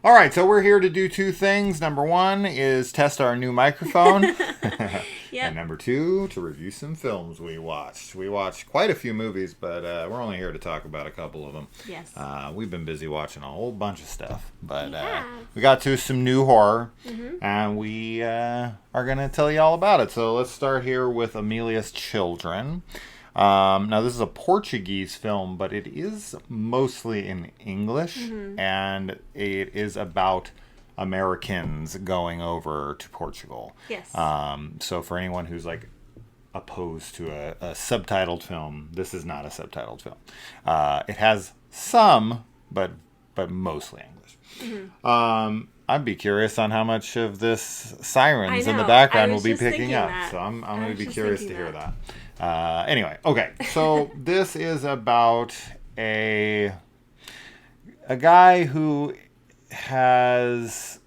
All right, so we're here to do two things. Number one is test our new microphone. Yep. And number two, to review some films we watched. We watched quite a few movies, but we're only here to talk about a couple of them. Yes. We've been busy watching a whole bunch of stuff, but Yeah. we got to some new horror, and we are going to tell you all about it. So let's start here with Amelia's Children. Now, this is a Portuguese film, but it is mostly in English, and it is about Americans going over to Portugal. Yes. So for anyone who's like opposed to a subtitled film, this is not a subtitled film. It has some, but mostly English. I'd be curious on how much of this sirens in the background will be picking up. So I'm going to be curious to hear that. Anyway, okay. So this is about a guy who has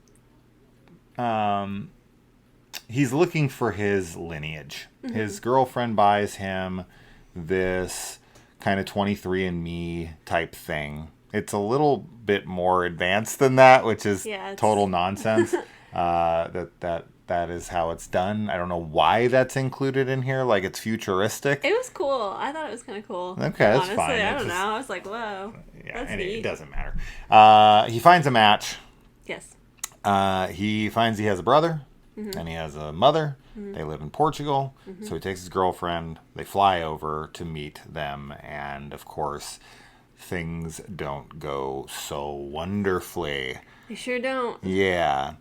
he's looking for his lineage. His girlfriend buys him this kind of 23andMe type thing. It's a little bit more advanced than that, which is total nonsense. That is how it's done. I don't know why that's included in here. Like, it's futuristic. It was cool. I thought it was kind of cool. Okay, that's honestly, fine. I don't know. I was like, whoa. Yeah, that's anyway, neat. it doesn't matter. He finds a match. Yes. He finds he has a brother, and he has a mother. They live in Portugal, so he takes his girlfriend. They fly over to meet them, and of course, things don't go so wonderfully. They sure don't. Yeah.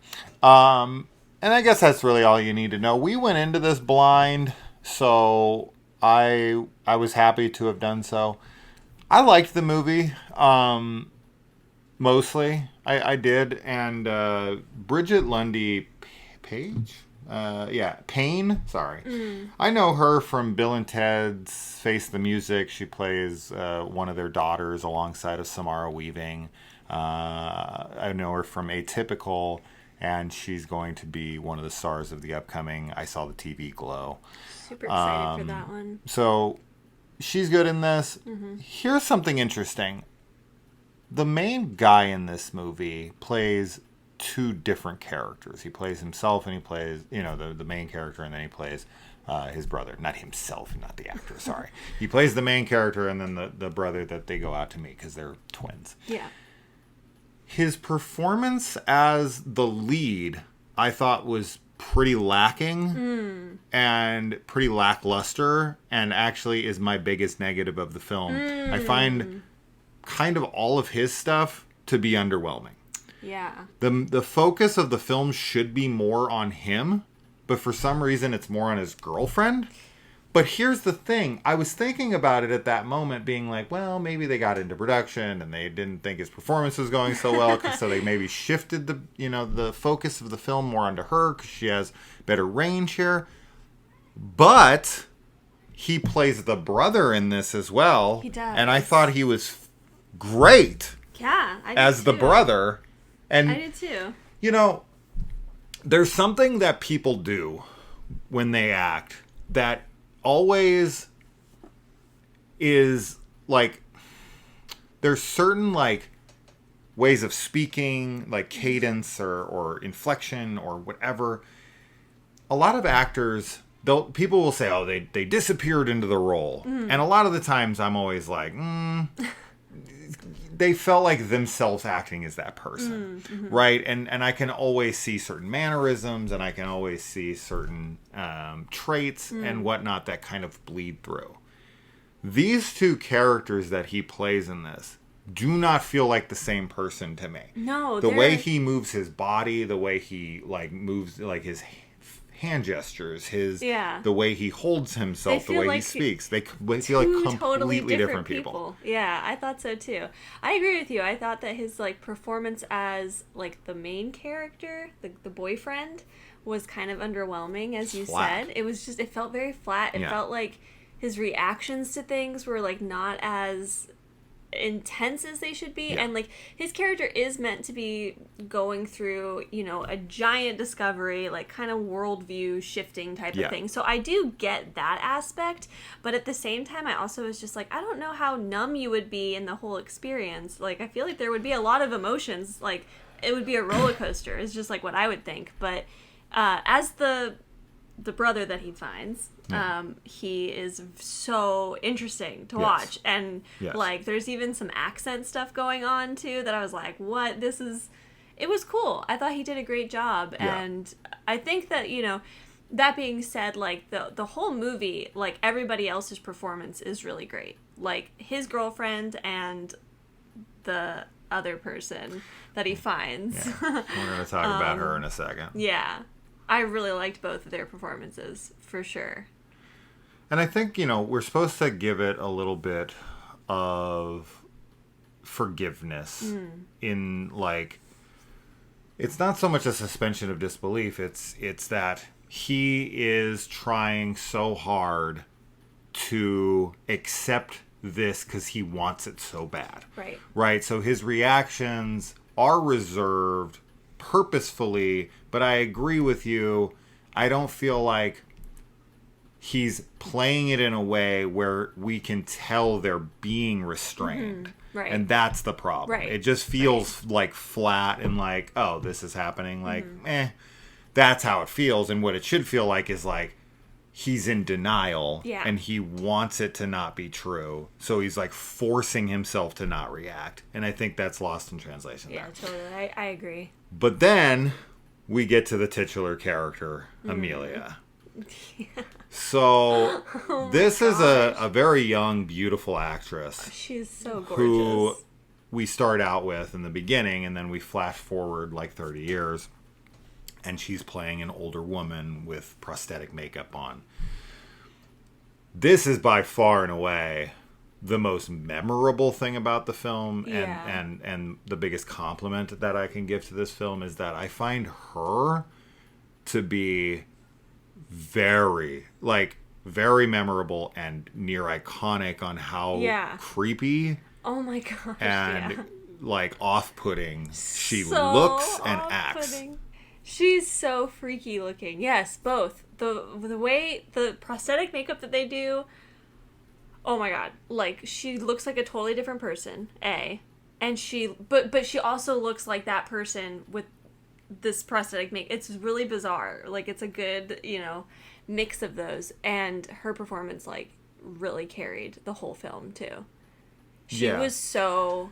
And I guess that's really all you need to know. We went into this blind, so I was happy to have done so. I liked the movie, mostly. I did. And Bridget Lundy Page? Payne. Sorry. I know her from Bill and Ted's Face the Music. She plays one of their daughters alongside of Samara Weaving. I know her from Atypical, and she's going to be one of the stars of the upcoming I Saw the TV Glow. Super excited for that one. So she's good in this. Here's something interesting. The main guy in this movie plays two different characters. He plays himself, and he plays, the main character, and then he plays his brother. Not himself, not the actor, sorry. He plays the main character and then the brother that they go out to meet because they're twins. Yeah. His performance as the lead, I thought, was pretty lacking and pretty lackluster, and actually is my biggest negative of the film. I find kind of all of his stuff to be underwhelming. Yeah. The focus of the film should be more on him, but for some reason it's more on his girlfriend. But here's the thing. I was thinking about it at that moment, being like, well, maybe they got into production and they didn't think his performance was going so well, so they maybe shifted the focus of the film more onto her because she has better range here. But he plays the brother in this as well. He does. And I thought he was great Yeah, I did as the too. brother. And I did too. there's something that people do when they act that always is like, there's certain like ways of speaking, like cadence or inflection or whatever. A lot of actors, people will say, oh, they disappeared into the role. And a lot of the times I'm always like, they felt like themselves acting as that person, right? And I can always see certain mannerisms, and I can always see certain traits and whatnot that kind of bleed through. These two characters that he plays in this do not feel like the same person to me. No, the way he moves his body, the way he like moves, like his hand gestures, the way he holds himself, the way like he speaks. They feel like completely totally different people. Yeah, I thought so too. I agree with you. I thought that his like performance as like the main character, the boyfriend, was kind of underwhelming, as you said. It was just, it felt very flat. It felt like his reactions to things were like not as intense as they should be, and like his character is meant to be going through, a giant discovery, like kind of worldview shifting type of thing. So I do get that aspect, but at the same time I also was just like, I don't know how numb you would be in the whole experience. Like, I feel like there would be a lot of emotions like it would be a roller coaster. It's just like what I would think. But as the brother that he finds, he is so interesting to watch. And like there's even some accent stuff going on too that I was like, what? It was cool. I thought he did a great job. And I think that, you know, that being said, like the whole movie, like everybody else's performance is really great. Like his girlfriend and the other person that he finds. Yeah. We're going to talk about her in a second. Yeah. I really liked both of their performances, for sure. And I think, you know, we're supposed to give it a little bit of forgiveness in, like, it's not so much a suspension of disbelief, it's that he is trying so hard to accept this because he wants it so bad. Right. Right? So his reactions are reserved purposefully, but I agree with you. I don't feel like he's playing it in a way where we can tell they're being restrained. Right. And that's the problem. Right. It just feels like flat and like, oh, this is happening. Like, that's how it feels. And what it should feel like is like he's in denial and he wants it to not be true. So he's like forcing himself to not react. And I think that's lost in translation. Yeah, totally. I agree. But then we get to the titular character, Amelia. So this is a very young, beautiful actress. She's so gorgeous. Who we start out with in the beginning, and then we flash forward like 30 years, and she's playing an older woman with prosthetic makeup on. This is by far and away the most memorable thing about the film, and the biggest compliment that I can give to this film is that I find her to be very memorable and near iconic on how creepy oh my gosh and like off-putting she so looks and acts. She's so freaky looking. Yes, both the way the prosthetic makeup that they do. Oh my god, like she looks like a totally different person. And she but she also looks like that person with this prosthetic make. It's really bizarre. Like it's a good, you know, mix of those, and her performance like really carried the whole film too. She was so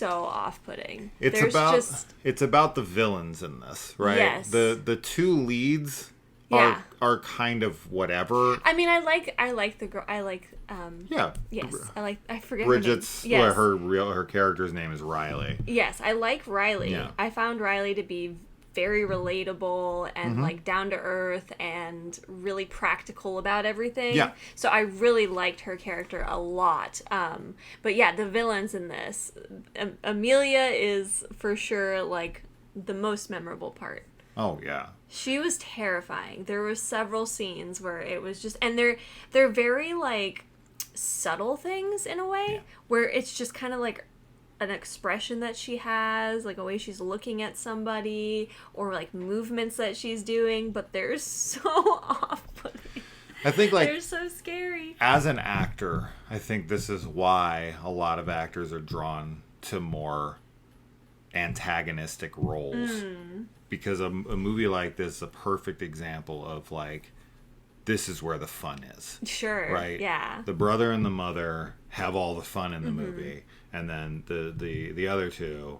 off-putting. It's about the villains in this, right? Yes. The two leads are kind of whatever. I mean, I like the girl. I like yes. I forget Bridget's her name. Yes. her character's name is Riley. Yes, I like Riley. Yeah. I found Riley to be very relatable and like down to earth and really practical about everything. Yeah. So I really liked her character a lot. But yeah, the villains in this, Amelia is for sure like the most memorable part. Oh yeah. She was terrifying. There were several scenes where it was just, and they're very like subtle things in a way where it's just kind of like an expression that she has, like a way she's looking at somebody, or like movements that she's doing, but they're so off-putting. I think like they're so scary. As an actor, I think this is why a lot of actors are drawn to more antagonistic roles. Because a movie like this is a perfect example of like, this is where the fun is. Sure. Right? Yeah. The brother and the mother have all the fun in the movie. And then the other two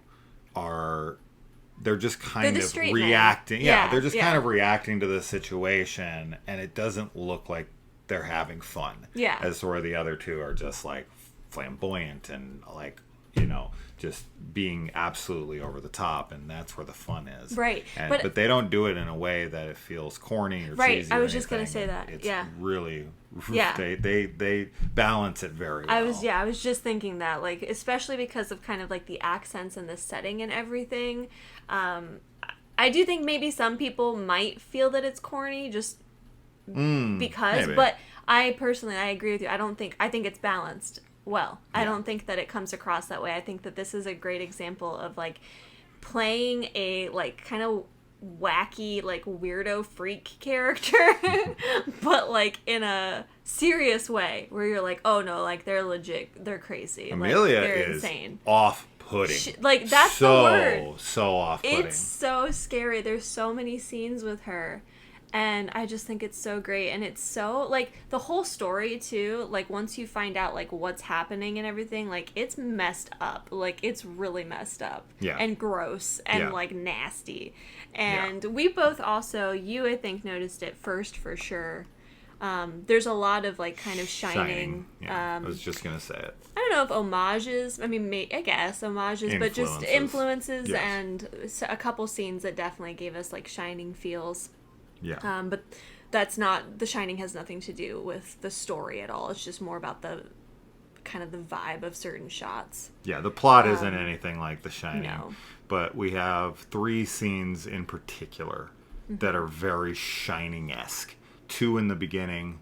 they're just kind of reacting. Yeah, they're just kind of reacting to the situation, and it doesn't look like they're having fun. Yeah. As where the other two are just like flamboyant and like, you know, just being absolutely over the top, and that's where the fun is. Right. But they don't do it in a way that it feels corny or cheesy. Right. I was just going to say that. It's really, they balance it very well. I was just thinking that, like, especially because of kind of like the accents and the setting and everything. I do think maybe some people might feel that it's corny just because, maybe. But I agree with you. I think it's balanced well. I don't think that it comes across that way. I think that this is a great example of like playing a like kind of wacky like weirdo freak character but like in a serious way where you're like, oh no, like they're legit, they're crazy. Amelia like, they're is insane. Off off-putting. Like, that's the word. So off-putting. It's so scary. There's so many scenes with her. And I just think it's so great. And it's so, like, the whole story, too, like, once you find out, like, what's happening and everything, like, it's messed up. Like, it's really messed up. Yeah. And gross and, like, nasty. And we both also, you, I think, noticed it first for sure. There's a lot of, like, kind of shining. Yeah, I was just going to say it. I don't know if homages, I mean, I guess homages, but just influences yes. And a couple scenes that definitely gave us, like, shining feels. Yeah. But that's not, The Shining has nothing to do with the story at all. It's just more about the kind of the vibe of certain shots. Yeah, the plot isn't anything like The Shining. No. But we have 3 scenes in particular that are very Shining-esque. 2 in the beginning,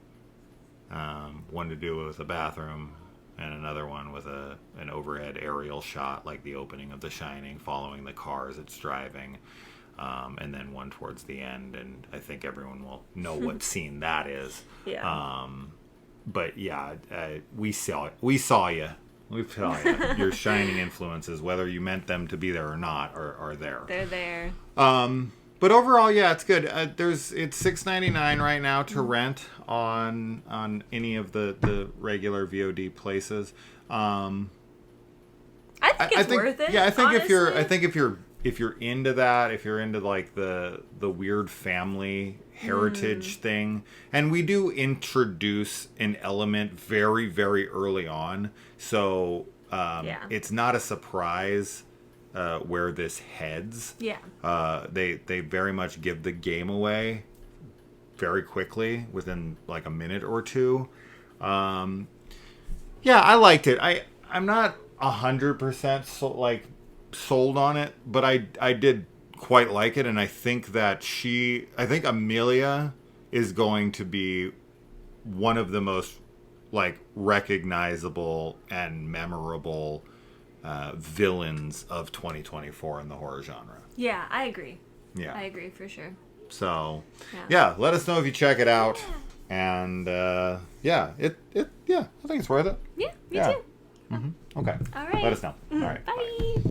one to do with a bathroom, and another one with an overhead aerial shot, like the opening of The Shining, following the cars it's driving. And then one towards the end, and I think everyone will know what scene that is. Yeah. But yeah, we saw you. We saw you. Your Shining influences, whether you meant them to be there or not, are there. They're there. But overall, yeah, it's good. It's $6.99 right now to rent on any of the regular VOD places. I think it's worth it. Yeah, I think honestly. if you're into that, if you're into like the weird family heritage thing, and we do introduce an element very, very early on, so it's not a surprise where this heads. Yeah. They very much give the game away very quickly within like a minute or two. Yeah, I liked it. I'm not 100% sold on it, but I did quite like it, and I think that Amelia is going to be one of the most like recognizable and memorable villains of 2024 in the horror genre. Yeah, I agree. Yeah, I agree for sure. So yeah, let us know if you check it out. And I think it's worth it. Yeah, me too. Mm-hmm. Okay. All right. Let us know. All right. Bye.